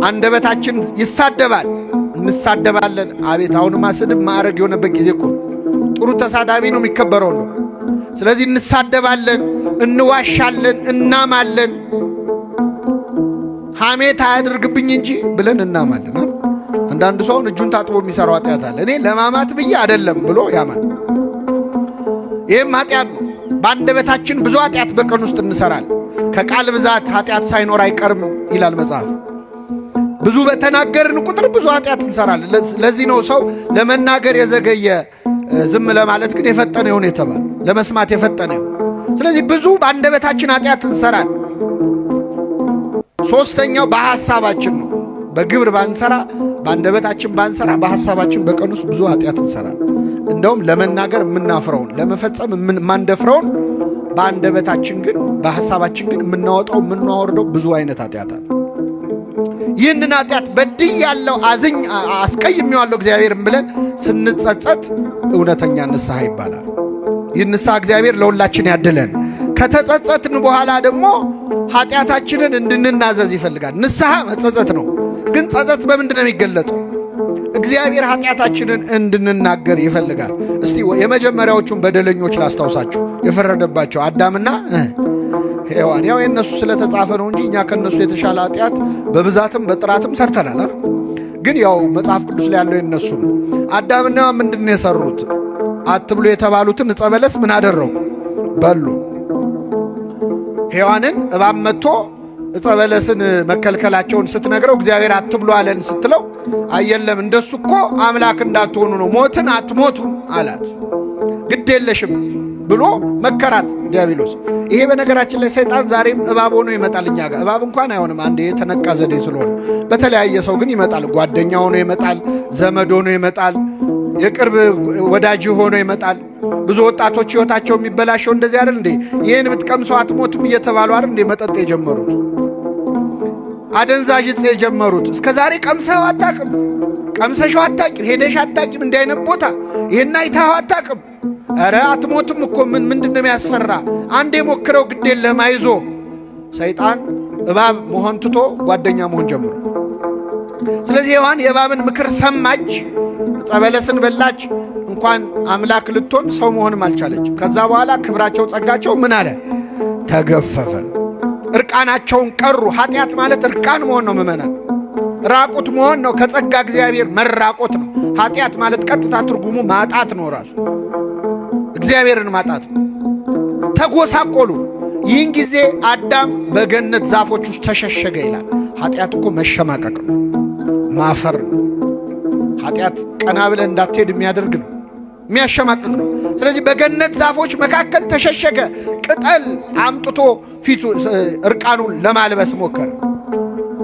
አንደበታችን ይሳደባል፣ እንሳደባለን። አቤት አሁንማ ስድብ ማዕረግ የሆነበት ጊዜ እኮ ጥሩ ተሳዳቢ ነው የሚከበረው ነው። ስለዚህ እንሳደባለን፣ እንዋሻለን፣ እናማለን። ሐሜት አያድርግብኝ እንጂ ብለን እናማለን። አንዳንድ ሰው እጁን ታጥቦ የሚሰራው ኃጢአት አለ። እኔ ለማማት ብዬ አይደለም ብሎ ያማል። ይህም ኃጢአት ነው። በአንደበታችን ብዙ ኃጢአት በቀን ውስጥ እንሰራለን። ከቃል ብዛት ኃጢአት ሳይኖር አይቀርም ይላል መጽሐፍ። ብዙ በተናገርን ቁጥር ብዙ ኃጢአት እንሰራለን። ለዚህ ነው ሰው ለመናገር የዘገየ ዝም ለማለት ግን የፈጠነ ይሁን የተባለ፣ ለመስማት የፈጠነ ይሁን። ስለዚህ ብዙ በአንደበታችን ኃጢአት እንሰራለን። ሶስተኛው በሐሳባችን ነው። በግብር ባንሰራ፣ በአንደበታችን ባንሰራ፣ በሐሳባችን በቀን ውስጥ ብዙ ኃጢአት እንሰራለን። እንደውም ለመናገር የምናፍረውን፣ ለመፈጸም የማንደፍረውን በአንደበታችን ግን በሐሳባችን ግን የምናወጣው የምናወርደው ብዙ አይነት ኃጢአት አለ። ይህንን ኃጢአት በድያለሁ፣ አስቀይሜዋለሁ እግዚአብሔርን ብለን ስንጸጸት እውነተኛ ንስሐ ይባላል። ይህን ንስሐ እግዚአብሔር ለሁላችን ያድለን። ከተጸጸትን በኋላ ደግሞ ኃጢአታችንን እንድንናዘዝ ይፈልጋል። ንስሐ መጸጸት ነው። ግን ጸጸት በምንድን ነው የሚገለጸው? እግዚአብሔር ኃጢአታችንን እንድንናገር ይፈልጋል። እስቲ የመጀመሪያዎቹን በደለኞች ላስታውሳችሁ። የፈረደባቸው አዳምና ሔዋን። ያው የነሱ ስለተጻፈ ነው እንጂ እኛ ከነሱ የተሻለ ኃጢአት በብዛትም በጥራትም ሰርተናል። ግን ያው መጽሐፍ ቅዱስ ላይ ያለው የነሱ ነው። አዳምና ሔዋን ምንድን ነው የሰሩት? አትብሉ የተባሉትን ዕፀ በለስ ምን አደረጉ? በሉ። ሔዋንን እባብ መጥቶ ዕፀ በለስን መከልከላቸውን ስትነግረው እግዚአብሔር አትብሉ አለን ስትለው አየለም እንደሱ እኮ አምላክ እንዳትሆኑ ነው፣ ሞትን አትሞቱም አላት። ግድ የለሽም ብሎ መከራት ዲያብሎስ። ይሄ በነገራችን ላይ ሰይጣን ዛሬም እባብ ሆኖ ይመጣል እኛ ጋር። እባብ እንኳን አይሆንም፣ አንዴ የተነቃ ዘዴ ስለሆነ በተለያየ ሰው ግን ይመጣል። ጓደኛ ሆኖ ይመጣል፣ ዘመድ ሆኖ ይመጣል፣ የቅርብ ወዳጅ ሆኖ ይመጣል። ብዙ ወጣቶች ሕይወታቸው የሚበላሸው እንደዚህ አይደል እንዴ? ይህን ብትቀምሰው አትሞትም እየተባሉ አይደል እንዴ መጠጥ የጀመሩት? አደንዛዥ ዕፅ የጀመሩት። እስከ ዛሬ ቀምሰው አታቅም፣ ቀምሰሽው አታቂም፣ ሄደሽ አታቂም፣ እንዲህ አይነት ቦታ ይሄን አይተኸው አታቅም። ኧረ አትሞትም እኮ ምንድን ነው የሚያስፈራ? አንዴ ሞክረው ግድ የለህም አይዞ። ሰይጣን እባብ መሆን ትቶ ጓደኛ መሆን ጀምሮ። ስለዚህ ሔዋን የእባብን ምክር ሰማች፣ ዕፀ በለስን በላች። እንኳን አምላክ ልትሆን ሰው መሆንም አልቻለች። ከዛ በኋላ ክብራቸው ጸጋቸው ምን አለ? ተገፈፈ። እርቃናቸውን ቀሩ። ኃጢአት ማለት እርቃን መሆን ነው ምእመናን፣ ራቁት መሆን ነው። ከጸጋ እግዚአብሔር መራቆት ነው። ኃጢአት ማለት ቀጥታ ትርጉሙ ማጣት ነው። ራሱ እግዚአብሔርን ማጣት ነው። ተጎሳቆሉ። ይህን ጊዜ አዳም በገነት ዛፎች ውስጥ ተሸሸገ ይላል። ኃጢአት እኮ መሸማቀቅ ነው፣ ማፈር ነው። ኃጢአት ቀና ብለህ እንዳትሄድ የሚያደርግ ነው፣ የሚያሸማቅቅ ነው። ስለዚህ በገነት ዛፎች መካከል ተሸሸገ። ቅጠል አምጥቶ ፊቱ እርቃኑን ለማልበስ ሞከረ።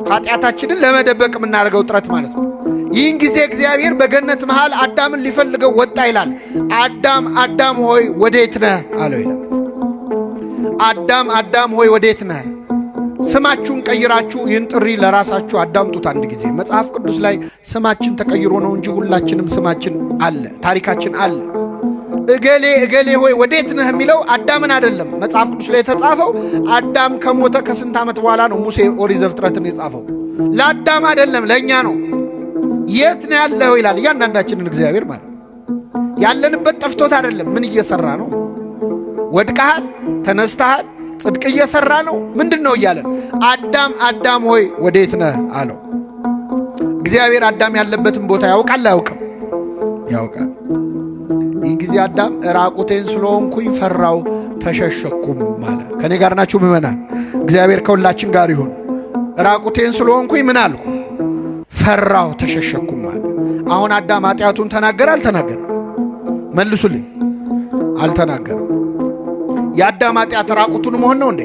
ኃጢአታችንን ለመደበቅ የምናደርገው ጥረት ማለት ነው። ይህን ጊዜ እግዚአብሔር በገነት መሃል አዳምን ሊፈልገው ወጣ ይላል። አዳም አዳም ሆይ ወዴት ነህ አለው ይላል። አዳም አዳም ሆይ ወዴት ነህ? ስማችሁን ቀይራችሁ ይህን ጥሪ ለራሳችሁ አዳምጡት። አንድ ጊዜ መጽሐፍ ቅዱስ ላይ ስማችን ተቀይሮ ነው እንጂ ሁላችንም ስማችን አለ፣ ታሪካችን አለ። እገሌ እገሌ ሆይ ወዴት ነህ የሚለው አዳምን አይደለም። መጽሐፍ ቅዱስ ላይ የተጻፈው አዳም ከሞተ ከስንት ዓመት በኋላ ነው ሙሴ ኦሪት ዘፍጥረትን የጻፈው። ለአዳም አይደለም ለእኛ ነው። የት ነው ያለው ይላል እያንዳንዳችንን እግዚአብሔር ማለት ያለንበት ጠፍቶት አይደለም። ምን እየሰራ ነው? ወድቀሃል፣ ተነስተሃል፣ ጽድቅ እየሰራ ነው፣ ምንድን ነው እያለን አዳም አዳም ሆይ ወዴት ነህ አለው። እግዚአብሔር አዳም ያለበትን ቦታ ያውቃል አያውቅም? ያውቃል። ይህን ጊዜ አዳም ራቁቴን ስለሆንኩኝ ፈራው ተሸሸኩም ማለት። ከኔ ጋር ናችሁ ምእመናን? እግዚአብሔር ከሁላችን ጋር ይሁን። ራቁቴን ስለሆንኩኝ ምን አልኩ? ፈራው ተሸሸኩም ማለት። አሁን አዳም ኃጢአቱን ተናገረ አልተናገረ? መልሱልኝ። አልተናገረም። የአዳም ኃጢአት ራቁቱን መሆን ነው እንዴ?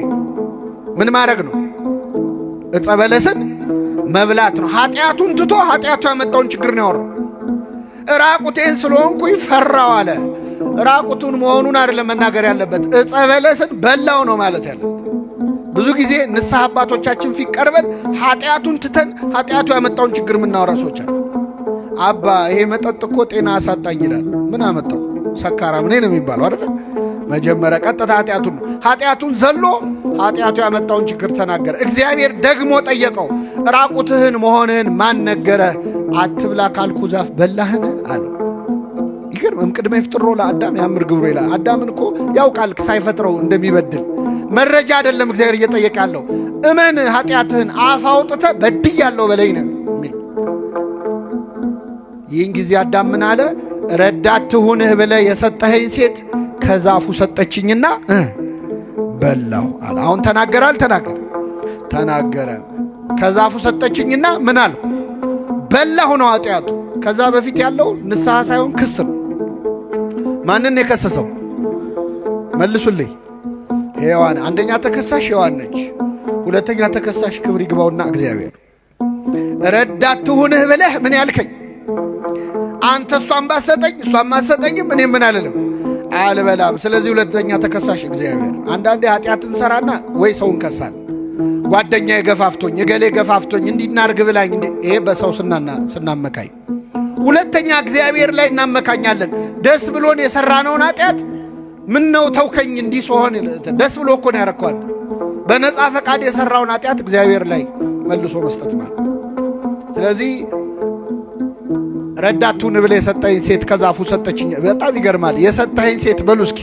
ምን ማድረግ ነው? ዕፀ በለስን መብላት ነው። ኃጢአቱን ትቶ ኃጢአቱ ያመጣውን ችግር ነው ያወራው። ራቁቴን ስለሆንኩኝ ፈራው አለ። ራቁቱን መሆኑን አይደለም መናገር ያለበት፣ ዕፀ በለስን በላው ነው ማለት ያለበት። ብዙ ጊዜ ንስሐ አባቶቻችን ፊት ቀርበን ኃጢአቱን ትተን ኃጢአቱ ያመጣውን ችግር የምናወራ ሰዎች አሉ። አባ ይሄ መጠጥ እኮ ጤና አሳጣኝ ይላል። ምን አመጣው? ሰካራም ነኝ ነው የሚባለው አይደል? መጀመሪያ ቀጥታ ኃጢአቱን ዘሎ ኃጢአቱ ያመጣውን ችግር ተናገረ። እግዚአብሔር ደግሞ ጠየቀው፣ ራቁትህን መሆንህን ማን ነገረ? አትብላ ካልኩ ዛፍ በላህን አለ። ይገርም ቅድመ ይፍጥሮ ለአዳም ያምር ግብሩ ይላል። አዳምን እኮ ያውቃል ሳይፈጥረው እንደሚበድል። መረጃ አይደለም እግዚአብሔር እየጠየቀ ያለው። እመን ኃጢአትህን አፍ አውጥተህ በድያለሁ በለኝ ነው የሚል። ይህን ጊዜ አዳም ምን አለ? ረዳት ትሁንህ ብለህ የሰጠኸኝ ሴት ከዛፉ ሰጠችኝና በላሁ አለ። አሁን ተናገረ አልተናገረ? ተናገረ። ከዛፉ ሰጠችኝና ምን አለ? በላሁ ነው ኃጢአቱ። ከዛ በፊት ያለው ንስሐ ሳይሆን ክስ ነው። ማንን የከሰሰው? መልሱልኝ። ሔዋን አንደኛ ተከሳሽ ሔዋን ነች። ሁለተኛ ተከሳሽ ክብር ይግባውና እግዚአብሔር። ረዳት ትሁንህ ብለህ ምን ያልከኝ አንተ እሷን ባሰጠኝ እሷን ማሰጠኝም እኔ ምን አልልም አልበላም። ስለዚህ ሁለተኛ ተከሳሽ እግዚአብሔር። አንዳንዴ ኃጢአትን ሰራና ወይ ሰውን ከሳል። ጓደኛዬ ገፋፍቶኝ እገሌ ገፋፍቶኝ እንዲናርግ ብላኝ ይሄ በሰው ስናመካኝ። ሁለተኛ እግዚአብሔር ላይ እናመካኛለን። ደስ ብሎን የሰራነውን ኃጢአት ምን ነው ተውከኝ እንዲህ ሲሆን ደስ ብሎ እኮ ነው ያረኳት። በነፃ ፈቃድ የሰራውን ኃጢአት እግዚአብሔር ላይ መልሶ መስጠት ማለት። ስለዚህ ረዳቱን ብለ የሰጠኝ ሴት ከዛፉ ሰጠችኝ። በጣም ይገርማል። የሰጠኝ ሴት በሉ እስኪ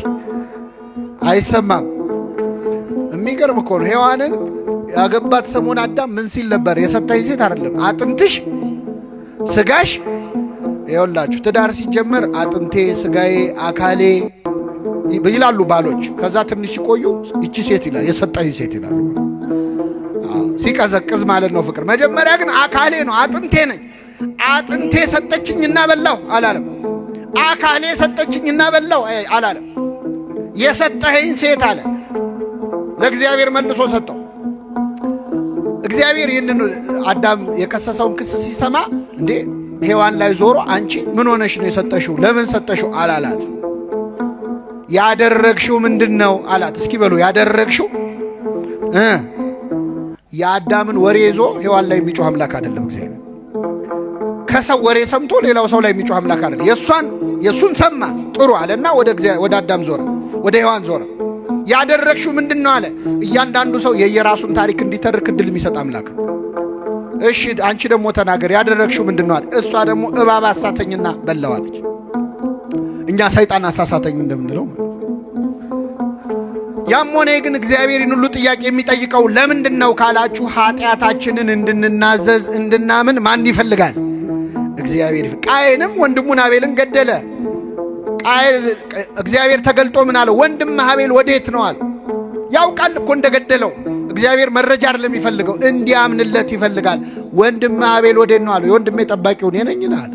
አይሰማም። የሚገርም እኮ ነው። ሔዋንን ያገባት ሰሞን አዳም ምን ሲል ነበር? የሰጠኝ ሴት አይደለም አጥንትሽ ስጋሽ። ይኸውላችሁ ትዳር ሲጀመር አጥንቴ ስጋዬ አካሌ ይላሉ ባሎች። ከዛ ትንሽ ሲቆዩ እቺ ሴት ይላል፣ የሰጠኝ ሴት ይላሉ። ሲቀዘቅዝ ማለት ነው ፍቅር። መጀመሪያ ግን አካሌ ነው አጥንቴ ነኝ። አጥንቴ ሰጠችኝና በላሁ አላለም። አካሌ ሰጠችኝና በላሁ አላለም። የሰጠኸኝ ሴት አለ። ለእግዚአብሔር መልሶ ሰጠው። እግዚአብሔር ይህንን አዳም የከሰሰውን ክስ ሲሰማ እንዴ ሔዋን ላይ ዞሮ አንቺ ምን ሆነሽ ነው የሰጠሽው? ለምን ሰጠሽው አላላት። ያደረግሽው ምንድነው አላት። እስኪ በሉ ያደረግሽው የአዳምን ወሬ ይዞ ሔዋን ላይ የሚጮህ አምላክ አይደለም እግዚአብሔር። ከሰው ወሬ ሰምቶ ሌላው ሰው ላይ የሚጮህ አምላክ አይደለም። የሱን ሰማ ጥሩ አለና ወደ አዳም ዞረ፣ ወደ ሔዋን ዞረ። ያደረግሽው ምንድነው አለ። እያንዳንዱ ሰው የየራሱን ታሪክ እንዲተርክ እድል የሚሰጥ አምላክ። እሺ አንቺ ደግሞ ተናገር፣ ያደረግሽው ምንድነው አለ። እሷ ደግሞ እባብ አሳተኝና በላዋለች። እኛ ሰይጣን አሳሳተኝ እንደምንለው ያም ሆነ ግን እግዚአብሔርን ሁሉ ጥያቄ የሚጠይቀው ለምንድነው ካላችሁ ኃጢአታችንን እንድንናዘዝ እንድናምን ማን ይፈልጋል? እግዚአብሔር። ቃየንም ወንድሙን አቤልን ገደለ። እግዚአብሔር ተገልጦ ምን አለ? ወንድም አቤል ወዴት ነው አለ። ያውቃል እኮ እንደገደለው። እግዚአብሔር መረጃ አይደለም የሚፈልገው፣ እንዲያምንለት ይፈልጋል። ወንድም አቤል ወዴት ነው አለ። የወንድሜ ጠባቂው እኔ ነኝ አለ።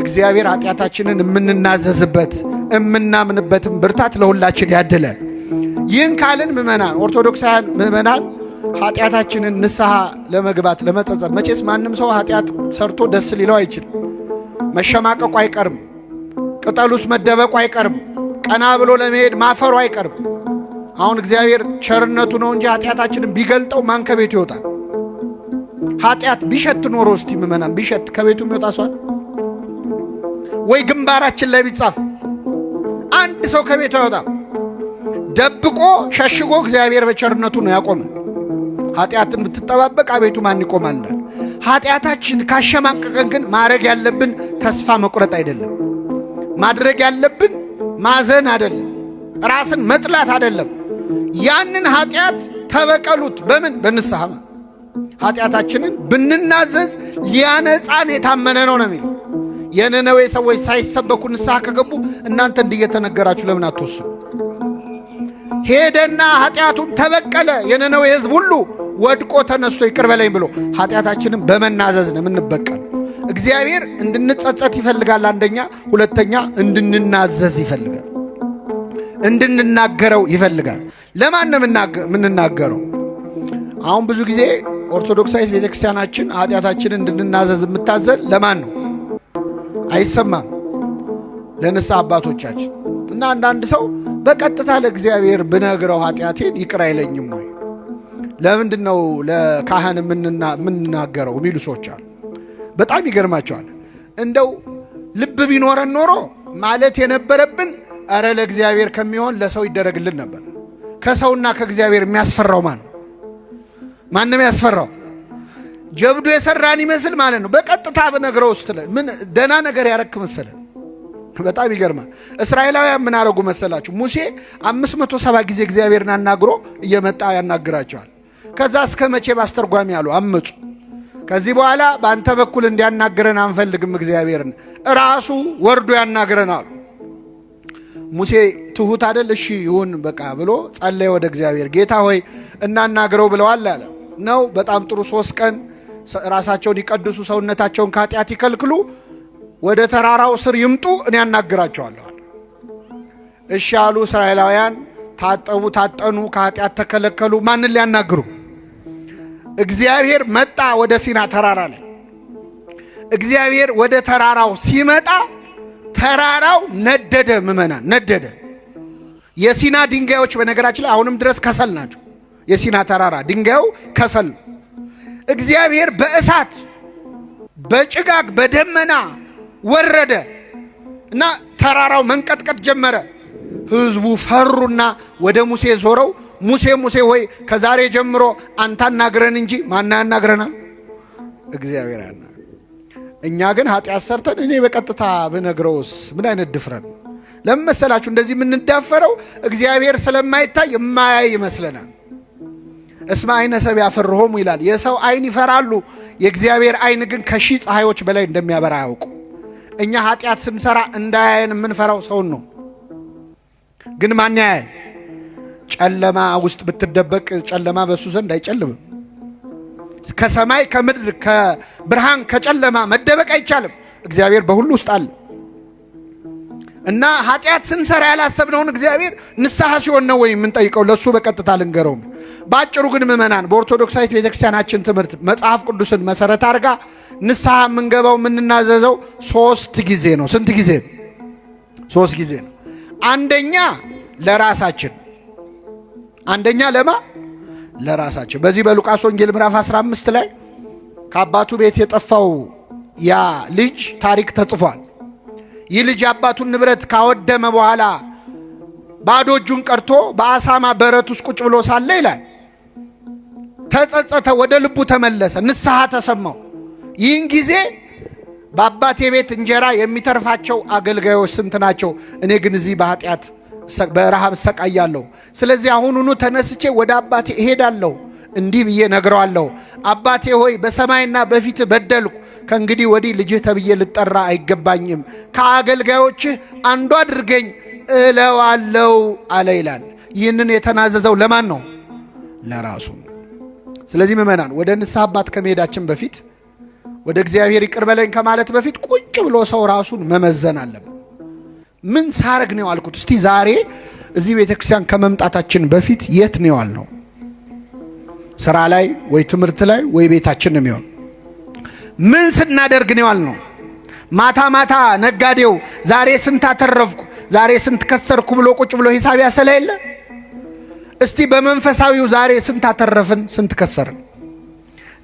እግዚአብሔር ኃጢአታችንን የምንናዘዝበት የምናምንበትም ብርታት ለሁላችን ያድለ። ይህን ካልን ምእመናን ኦርቶዶክሳውያን ምእመናን ኃጢአታችንን ንስሐ ለመግባት ለመጸጸት፣ መቼስ ማንም ሰው ኃጢአት ሰርቶ ደስ ሊለው አይችልም። መሸማቀቁ አይቀርም። ቅጠሉስ መደበቁ አይቀርም። ቀና ብሎ ለመሄድ ማፈሩ አይቀርም። አሁን እግዚአብሔር ቸርነቱ ነው እንጂ ኃጢአታችንን ቢገልጠው ማን ከቤቱ ይወጣል? ኃጢአት ቢሸት ኖሮ እስቲ ምእመናን ቢሸት ከቤቱ የሚወጣ ሰው ወይ ግንባራችን ላይ ቢጻፍ አንድ ሰው ከቤቱ አይወጣም። ደብቆ ሸሽጎ እግዚአብሔር በቸርነቱ ነው ያቆመን። ኃጢአትን ብትጠባበቅ አቤቱ ማን ይቆማል እንዳለ። ኃጢአታችን ካሸማቀቀን ግን ማድረግ ያለብን ተስፋ መቁረጥ አይደለም። ማድረግ ያለብን ማዘን አይደለም። ራስን መጥላት አይደለም። ያንን ኃጢአት ተበቀሉት። በምን? በንስሐ። ኃጢአታችንን ብንናዘዝ ሊያነጻን የታመነ ነው ነው የሚለው። የነነዌ ሰዎች ሳይሰበኩ ንስሐ ከገቡ እናንተ እንዲየተነገራችሁ ለምን አትወስኑ? ሄደና ኃጢአቱን ተበቀለ። የነነዌ ሕዝብ ሁሉ ወድቆ ተነስቶ ይቅር በለኝ ብሎ ኃጢአታችንን በመናዘዝ ነው የምንበቀል። እግዚአብሔር እንድንጸጸት ይፈልጋል አንደኛ፣ ሁለተኛ እንድንናዘዝ ይፈልጋል፣ እንድንናገረው ይፈልጋል። ለማን ነው የምንናገረው? አሁን ብዙ ጊዜ ኦርቶዶክሳዊት ቤተክርስቲያናችን ኃጢአታችንን እንድንናዘዝ የምታዘል ለማን ነው? አይሰማም። ለንስሐ አባቶቻችን እና አንዳንድ ሰው በቀጥታ ለእግዚአብሔር ብነግረው ኃጢአቴን ይቅር አይለኝም ወይ? ለምንድን ነው ለካህን የምንናገረው የሚሉ ሰዎች አሉ። በጣም ይገርማቸዋል። እንደው ልብ ቢኖረን ኖሮ ማለት የነበረብን አረ ለእግዚአብሔር ከሚሆን ለሰው ይደረግልን ነበር። ከሰውና ከእግዚአብሔር የሚያስፈራው ማን ነው? ማንም ያስፈራው ጀብዱ የሰራን ይመስል ማለት ነው። በቀጥታ በነገረው ውስጥ ምን ደና ነገር ያረክ መሰለ። በጣም ይገርማል። እስራኤላውያን ምን አረጉ መሰላችሁ? ሙሴ 570 ጊዜ እግዚአብሔርን አናግሮ እየመጣ ያናግራቸዋል። ከዛ እስከ መቼ ባስተርጓሚ ያሉ አመጹ። ከዚህ በኋላ በአንተ በኩል እንዲያናግረን አንፈልግም፣ እግዚአብሔርን ራሱ ወርዶ ያናግረናል። ሙሴ ትሁት አይደል? እሺ ይሁን በቃ ብሎ ጸለየ ወደ እግዚአብሔር። ጌታ ሆይ እናናግረው ብለዋል አለ ነው። በጣም ጥሩ። 3 ቀን ራሳቸውን ይቀድሱ፣ ሰውነታቸውን ከኃጢአት ይከልክሉ፣ ወደ ተራራው ስር ይምጡ፣ እኔ ያናግራቸዋለሁ። እሺ አሉ። እስራኤላውያን ታጠቡ፣ ታጠኑ፣ ከኃጢአት ተከለከሉ። ማንን ሊያናግሩ? እግዚአብሔር መጣ ወደ ሲና ተራራ ላይ። እግዚአብሔር ወደ ተራራው ሲመጣ ተራራው ነደደ። ምእመናን ነደደ። የሲና ድንጋዮች በነገራችን ላይ አሁንም ድረስ ከሰል ናቸው። የሲና ተራራ ድንጋዩ ከሰል። እግዚአብሔር በእሳት በጭጋግ በደመና ወረደ እና ተራራው መንቀጥቀጥ ጀመረ። ሕዝቡ ፈሩና ወደ ሙሴ ዞረው ሙሴ ሙሴ ሆይ ከዛሬ ጀምሮ አንተ አናግረን እንጂ ማን ያናግረናል? እግዚአብሔር ያናግረን። እኛ ግን ኃጢአት ሰርተን እኔ በቀጥታ ብነግረውስ ምን አይነት ድፍረት! ለምን መሰላችሁ እንደዚህ የምንዳፈረው? እግዚአብሔር ስለማይታይ የማያይ ይመስለናል። እስመ አይነ ሰብ ያፈርሆሙ ይላል። የሰው አይን ይፈራሉ፣ የእግዚአብሔር አይን ግን ከሺህ ፀሐዮች በላይ እንደሚያበራ ያውቁ። እኛ ኃጢአት ስንሰራ እንዳያየን የምንፈራው ሰውን ነው። ግን ማን ያያል? ጨለማ ውስጥ ብትደበቅ ጨለማ በሱ ዘንድ አይጨልምም። ከሰማይ ከምድር ከብርሃን ከጨለማ መደበቅ አይቻልም። እግዚአብሔር በሁሉ ውስጥ አለ እና ኃጢአት ስንሰራ ያላሰብነውን እግዚአብሔር ንስሐ ሲሆን ነው ወይ የምንጠይቀው? ለሱ በቀጥታ ልንገረው። ባጭሩ ግን ምእመናን በኦርቶዶክሳዊት ቤተክርስቲያናችን ትምህርት መጽሐፍ ቅዱስን መሰረት አድርጋ ንስሐ የምንገባው የምንናዘዘው 3 ጊዜ ነው። ስንት ጊዜ? 3 ጊዜ ነው። አንደኛ ለራሳችን። አንደኛ ለማ ለራሳችን። በዚህ በሉቃስ ወንጌል ምዕራፍ 15 ላይ ከአባቱ ቤት የጠፋው ያ ልጅ ታሪክ ተጽፏል። ይህ ልጅ አባቱን ንብረት ካወደመ በኋላ ባዶ እጁን ቀርቶ በአሳማ በረት ውስጥ ቁጭ ብሎ ሳለ ይላል ተጸጸተ፣ ወደ ልቡ ተመለሰ፣ ንስሐ ተሰማው። ይህን ጊዜ በአባቴ ቤት እንጀራ የሚተርፋቸው አገልጋዮች ስንት ናቸው? እኔ ግን እዚህ በኃጢአት በረሃብ እሰቃያለሁ። ስለዚህ አሁኑኑ ተነስቼ ወደ አባቴ እሄዳለሁ፣ እንዲህ ብዬ ነግረዋለሁ። አባቴ ሆይ በሰማይና በፊት በደልኩ፣ ከእንግዲህ ወዲህ ልጅህ ተብዬ ልጠራ አይገባኝም፣ ከአገልጋዮችህ አንዱ አድርገኝ እለዋለሁ አለ ይላል። ይህንን የተናዘዘው ለማን ነው? ለራሱ። ስለዚህ ምእመናን ወደ ንስሐ አባት ከመሄዳችን በፊት ወደ እግዚአብሔር ይቅር በለኝ ከማለት በፊት ቁጭ ብሎ ሰው ራሱን መመዘን አለበት። ምን ሳረግ ነው ያልኩት? እስቲ ዛሬ እዚህ ቤተክርስቲያን ከመምጣታችን በፊት የት ነው ያልነው? ስራ ላይ ወይ ትምህርት ላይ ወይ ቤታችን ነው የሚሆን? ምን ስናደርግ ነው ያልነው? ማታ ማታ ነጋዴው ዛሬ ስንት አተረፍኩ ዛሬ ስንት ከሰርኩ ብሎ ቁጭ ብሎ ሂሳብ ያሰላ የለ? እስቲ በመንፈሳዊው ዛሬ ስንት አተረፍን ስንት ከሰርን?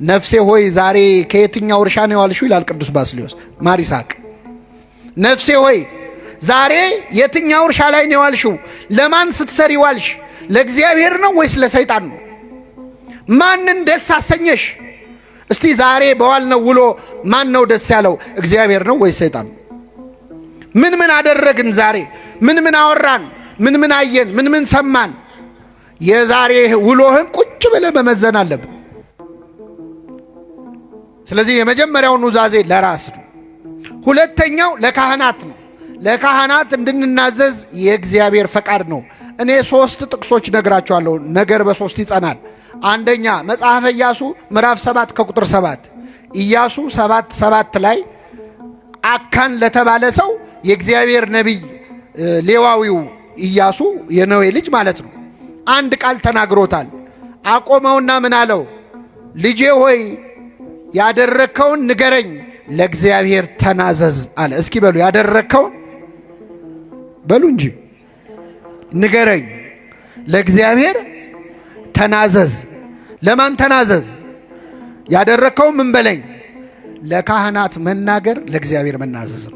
ነፍሴ ሆይ ዛሬ ከየትኛው እርሻ ነው ያልሽው ይላል ቅዱስ ባስልዮስ ማር ይስሐቅ። ነፍሴ ሆይ ዛሬ የትኛው እርሻ ላይ ነው ያልሽው? ለማን ስትሰሪ ዋልሽ? ለእግዚአብሔር ነው ወይስ ለሰይጣን ነው? ማንን ደስ አሰኘሽ? እስቲ ዛሬ በዋልነው ውሎ ማን ነው ደስ ያለው? እግዚአብሔር ነው ወይስ ሰይጣን ነው? ምን ምን አደረግን? ዛሬ ምን ምን አወራን? ምን ምን አየን? ምን ምን ሰማን? የዛሬ ውሎህን ቁጭ ብለህ መመዘን አለብን። ስለዚህ የመጀመሪያው ኑዛዜ ለራስ ነው። ሁለተኛው ለካህናት ነው። ለካህናት እንድንናዘዝ የእግዚአብሔር ፈቃድ ነው። እኔ 3 ጥቅሶች ነግራቸዋለሁ። ነገር በ3 ይጸናል። አንደኛ መጽሐፈ ኢያሱ ምዕራፍ 7 ከቁጥር 7 ኢያሱ 7:7 ላይ አካን ለተባለ ሰው የእግዚአብሔር ነቢይ ሌዋዊው ኢያሱ የነዌ ልጅ ማለት ነው አንድ ቃል ተናግሮታል። አቆመውና ምን አለው? ልጄ ሆይ ያደረከውን ንገረኝ፣ ለእግዚአብሔር ተናዘዝ አለ። እስኪ በሉ ያደረከውን በሉ እንጂ ንገረኝ፣ ለእግዚአብሔር ተናዘዝ። ለማን ተናዘዝ? ያደረከውን ምን በለኝ? ለካህናት መናገር ለእግዚአብሔር መናዘዝ ነው።